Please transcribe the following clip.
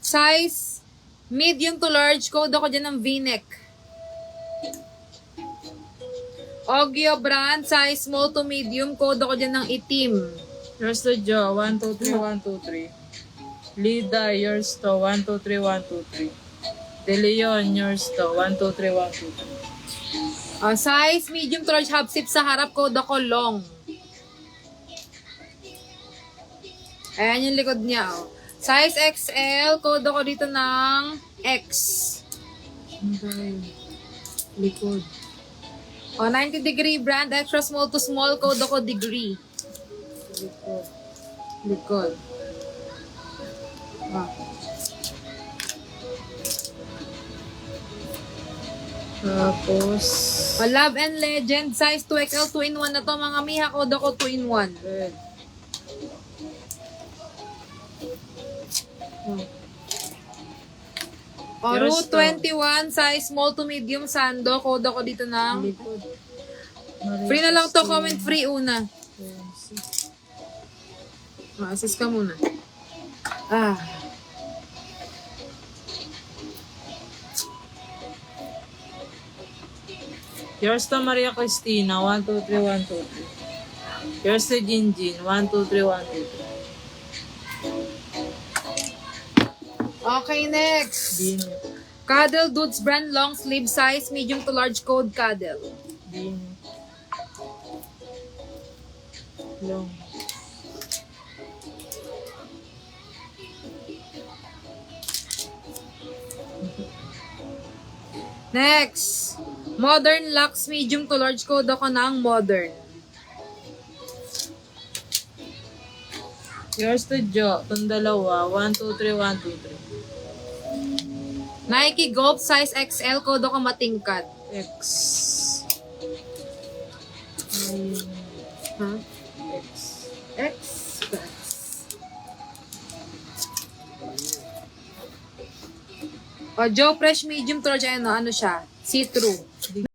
Size, medium to large. Code ako dyan ng V-neck. Ogyo brand, size small to medium. Code ako dyan ng itim. Yours to Joe, 1, 2, 3, 1, 2, 3. Lida, yours to, 1, 2, 3, 1, 2, 3. De Leon, yours to, 1, 2, 3, 1, 2, 3. Size, medium to large. Half zip sa harap. Code ako long. Ayan yung likod niya. Oh. Size XL. Code ako dito ng X. Okay. Likod. 90 degree brand. Extra small to small. Code ako degree. Likod. Likod. Ah. Tapos, Love and Legend. Size 2XL. 2-in-1 na to. Mga miha. Code ako 2-in-1. red. Route 21. Size small to medium. Sando. Code ako dito ng... Likod. Free na lang to. Comment free una. Assist ka muna. Yours to Maria Cristina, 1, 2, 3, 1, 2, 3. Yours to Jinjin, 1, 2, 3, 1, 2, 3. Okay, next. Din. Cuddle Dudes brand long sleeve size medium to large code Cuddle. Din. Long. Next. Modern Lux medium to large code ako ng modern. Yours to Jo, itong dalawa, 1, 2, 3, 1, 2, 3. Nike Golf size XL code ako matingkad. X. Huh? X. X. Joe Fresh medium to large ano siya? See-through.